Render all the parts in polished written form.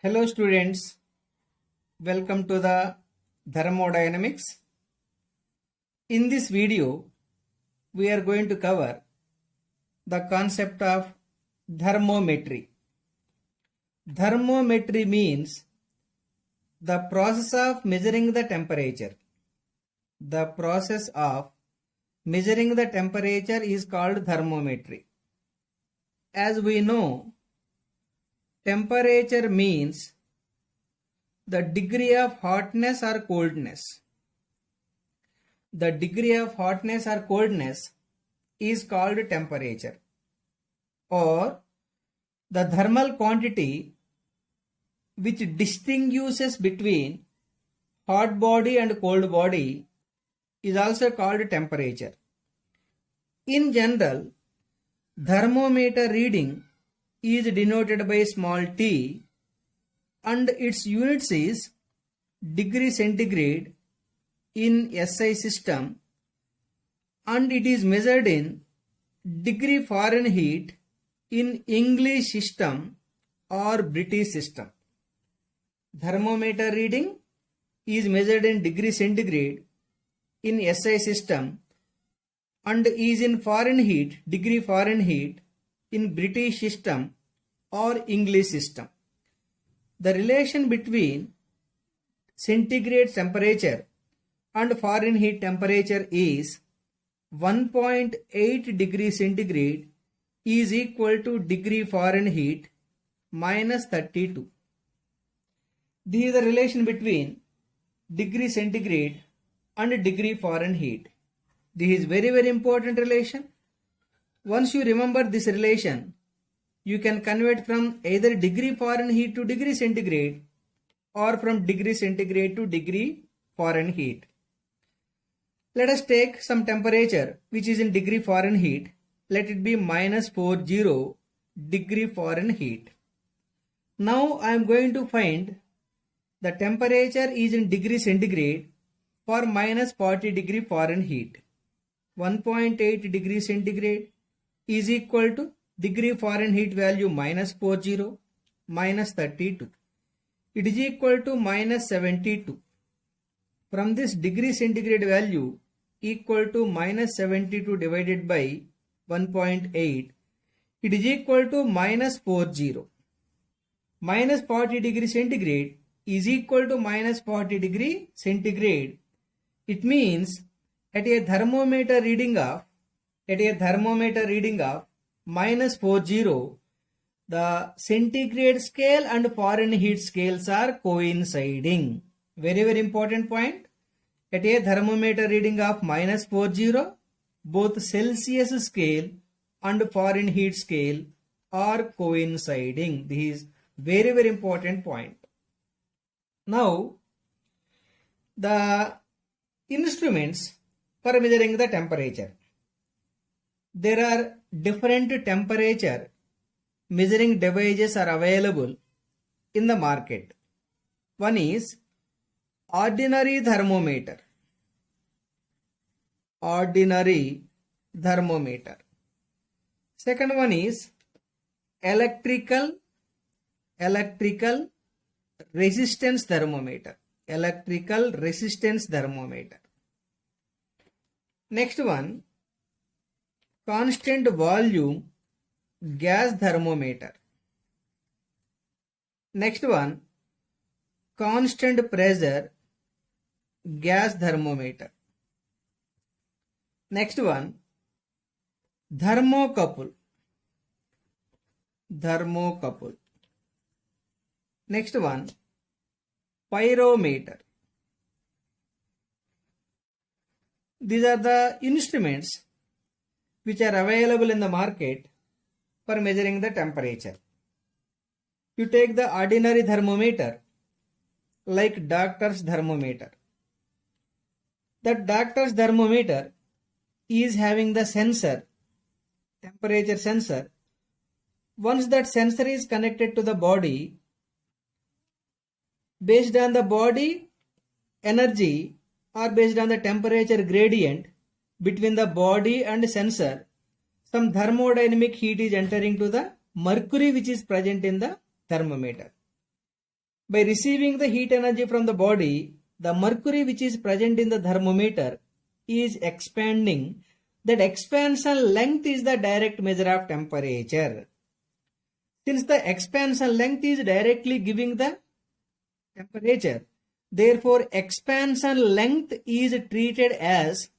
Hello students, welcome to the thermodynamics. In this video, we are going to cover the concept of thermometry. Thermometry means the process of measuring the temperature. The process of measuring the temperature is called thermometry. As we know, temperature means the degree of hotness or coldness. The degree of hotness or coldness is called temperature, or the thermal quantity which distinguishes between hot body and cold body is also called temperature. In general, thermometer reading is denoted by small t and its units is degree centigrade in SI system, and it is measured in degree Fahrenheit in English system or British system. Thermometer reading is measured in degree centigrade in SI system and is in Fahrenheit, degree Fahrenheit in British system or English system. The relation between centigrade temperature and Fahrenheit temperature is 1.8 degree centigrade is equal to degree Fahrenheit minus 32. This is the relation between degree centigrade and degree Fahrenheit. This is very important relation. Once you remember this relation, you can convert from either degree Fahrenheit to degree centigrade or from degree centigrade to degree Fahrenheit. Let us take some temperature which is in degree Fahrenheit. Let it be minus 40 degree Fahrenheit. Now I am going to find the temperature is in degree centigrade for minus 40 degree Fahrenheit. 1.8 degree centigrade is equal to degree Fahrenheit value minus 40 minus 32. It is equal to minus 72. From this degree centigrade value equal to minus 72 divided by 1.8, it is equal to minus 40. Minus 40 degree centigrade is equal to minus 40 degree centigrade. It means at a thermometer reading of minus 40, the centigrade scale and Fahrenheit scales are coinciding. Very important point. At a thermometer reading of minus 40, both Celsius scale and Fahrenheit scale are coinciding. This is very important point. Now, the instruments for measuring the temperature. There are different temperature measuring devices are available in the market. One is ordinary thermometer. Second one is electrical resistance thermometer. Next one, constant volume gas thermometer. Next one, constant pressure gas thermometer. Next one, thermocouple. Next one, pyrometer. These are the instruments which are available in the market for measuring the temperature. You take the ordinary thermometer like doctor's thermometer. That doctor's thermometer is having the sensor, temperature sensor. Once that sensor is connected to the body, based on the body energy or based on the temperature gradient between the body and sensor, some thermodynamic heat is entering to the mercury which is present in the thermometer. By receiving the heat energy from the body, the mercury which is present in the thermometer is expanding. That expansion length is the direct measure of temperature. Since the expansion length is directly giving the temperature, therefore expansion length is treated as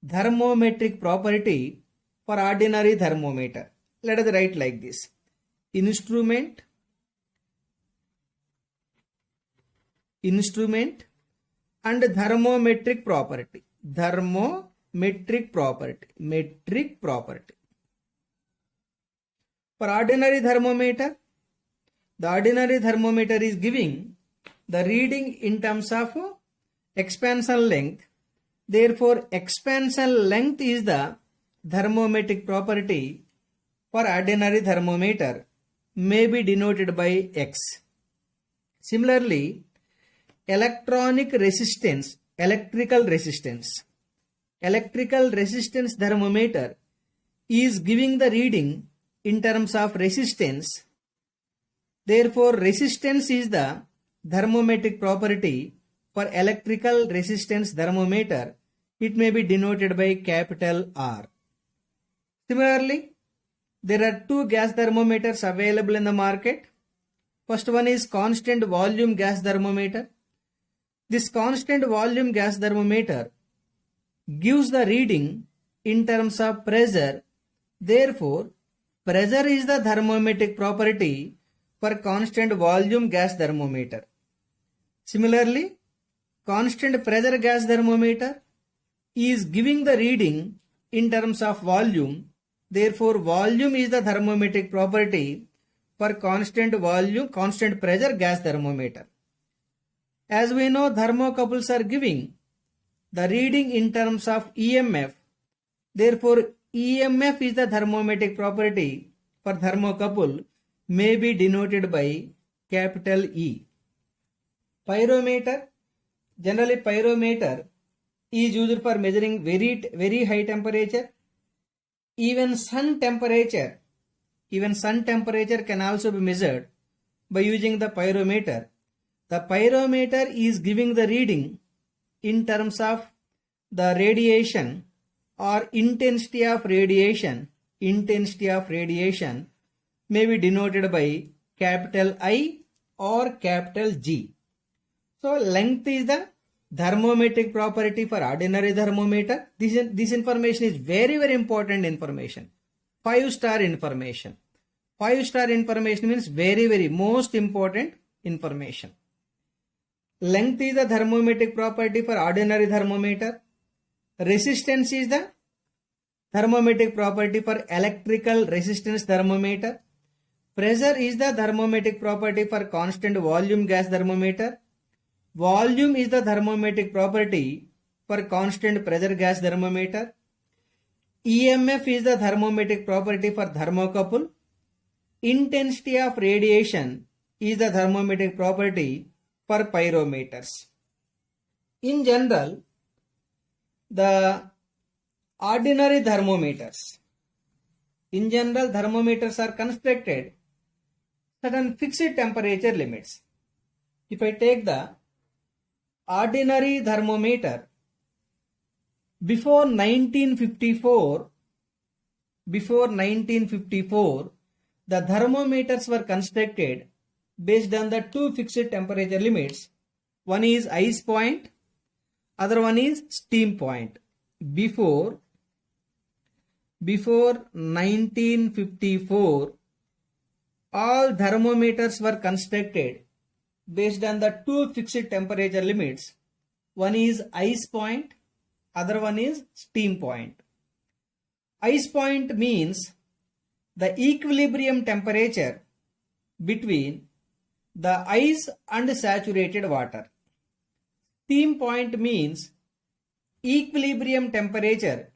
thermometric property for ordinary thermometer. Let us write like this. Instrument and thermometric property. Metric property. For ordinary thermometer, the ordinary thermometer is giving the reading in terms of expansion length. Therefore, expansion length is the thermometric property for ordinary thermometer, may be denoted by X. Similarly, electrical resistance thermometer is giving the reading in terms of resistance. Therefore, resistance is the thermometric property for electrical resistance thermometer. It may be denoted by capital R. Similarly, there are two gas thermometers available in the market. First one is constant volume gas thermometer. This constant volume gas thermometer gives the reading in terms of pressure. Therefore, pressure is the thermometric property for constant volume gas thermometer. Similarly, constant pressure gas thermometer is giving the reading in terms of volume. Therefore, volume is the thermometric property for constant pressure gas thermometer. As we know, thermocouples are giving the reading in terms of EMF. Therefore, EMF is the thermometric property for thermocouple, may be denoted by capital E. Pyrometer. Generally, pyrometer is used for measuring very high temperature. Even sun temperature can also be measured by using the pyrometer. The pyrometer is giving the reading in terms of the radiation or intensity of radiation. Intensity of radiation may be denoted by capital I or capital G. So, length is the thermometric property for ordinary thermometer. This information is very important information. 5-star information. 5-star information means very most important information. Length is the thermometric property for ordinary thermometer. Resistance is the thermometric property for electrical resistance thermometer. Pressure is the thermometric property for constant volume gas thermometer. Volume is the thermometric property for constant pressure gas thermometer. EMF is the thermometric property for thermocouple. Intensity of radiation is the thermometric property for pyrometers. In general, the ordinary thermometers. In general, thermometers are constructed certain fixed temperature limits. If I take the ordinary thermometer, before 1954, the thermometers were constructed based on the two fixed temperature limits. One is ice point, other one is steam point. Before 1954, all thermometers were constructed based on the two fixed temperature limits. One is ice point, other one is steam point. Ice point means the equilibrium temperature between the ice and saturated water. Steam point means equilibrium temperature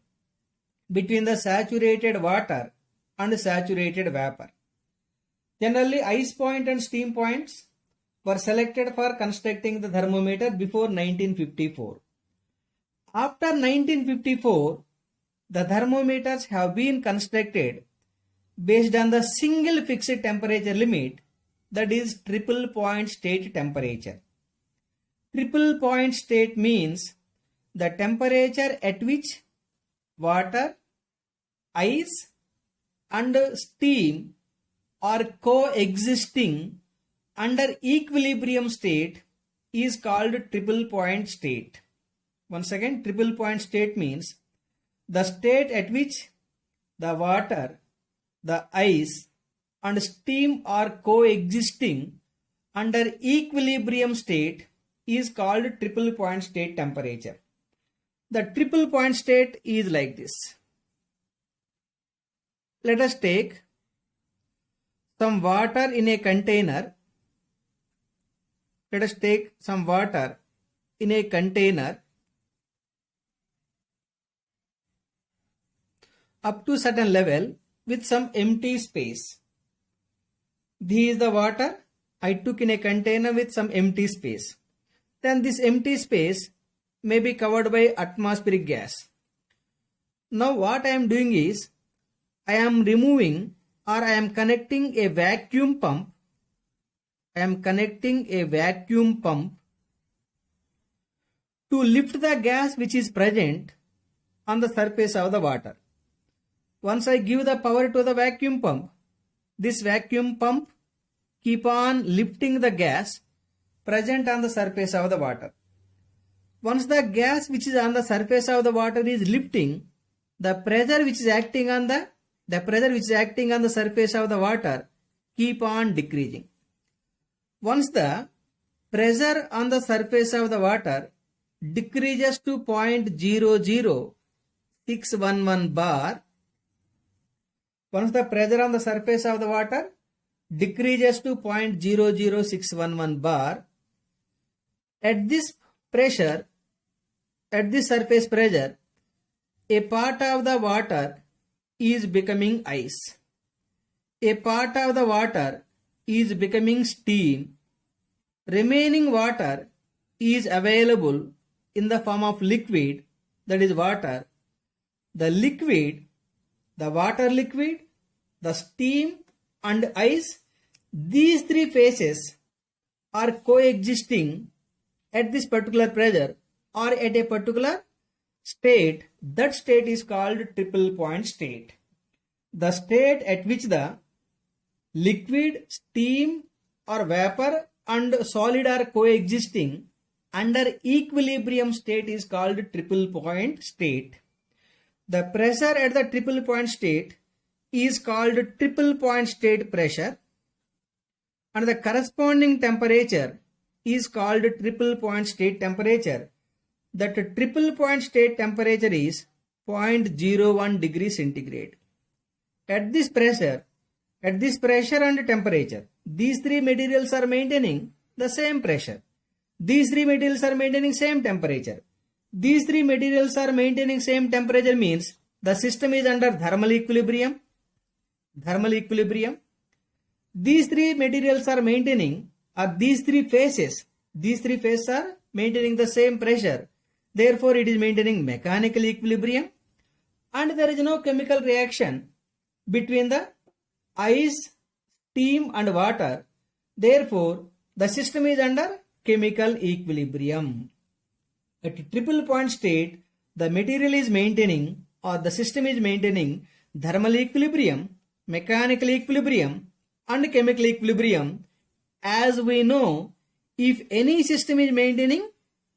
between the saturated water and saturated vapor. Generally, ice point and steam points were selected for constructing the thermometer before 1954. After 1954, the thermometers have been constructed based on the single fixed temperature limit, that is triple point state temperature. Triple point state means the temperature at which water, ice and steam are coexisting under equilibrium state is called triple point state. Once again, triple point state means the state at which the water, the ice and steam are coexisting under equilibrium state is called triple point state temperature. The triple point state is like this. Let us take some water in a container. Let us take some water in a container up to certain level with some empty space. This is the water I took in a container with some empty space. Then this empty space may be covered by atmospheric gas. Now what I am doing is, I am removing or I am connecting a vacuum pump. I am connecting a vacuum pump to lift the gas which is present on the surface of the water. Once I give the power to the vacuum pump, this vacuum pump keep on lifting the gas present on the surface of the water. Once the gas which is on the surface of the water is lifting, the pressure which is acting on the surface of the water keep on decreasing. Once the pressure on the surface of the water decreases to 0.00611 bar, once the pressure on the surface of the water decreases to 0.00611 bar, at this pressure, at this surface pressure, a part of the water is becoming ice. A part of the water is becoming steam. Remaining water is available in the form of liquid, that is water. The liquid, the water liquid, the steam and ice, these three phases are coexisting at this particular pressure or at a particular state. That state is called triple point state. The state at which the liquid, steam or vapor and solid are coexisting under equilibrium state is called triple point state. The pressure at the triple point state is called triple point state pressure, and the corresponding temperature is called triple point state temperature. That triple point state temperature is 0.01 degree centigrade. At this pressure and temperature, these three materials are maintaining the same pressure. These three materials are maintaining same temperature. These three materials are maintaining same temperature means the system is under thermal equilibrium. These three materials are maintaining, or these three phases are maintaining the same pressure. Therefore, it is maintaining mechanical equilibrium, and there is no chemical reaction between the ice, steam and water. Therefore, the system is under chemical equilibrium. At triple point state, the material is maintaining or the system is maintaining thermal equilibrium, mechanical equilibrium and chemical equilibrium. As we know, if any system is maintaining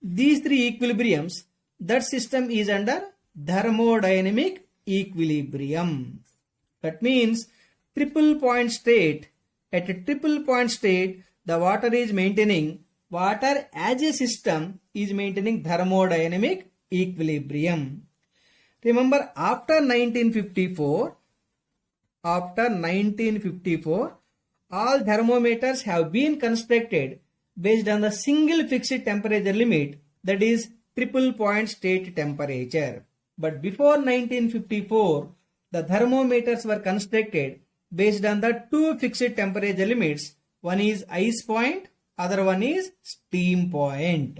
these three equilibriums, that system is under thermodynamic equilibrium. That means triple point state, at a triple point state, the water is maintaining, water as a system is maintaining thermodynamic equilibrium. Remember, after 1954, all thermometers have been constructed based on the single fixed temperature limit, that is triple point state temperature. But before 1954, the thermometers were constructed based on the two fixed temperature limits. One is ice point, other one is steam point.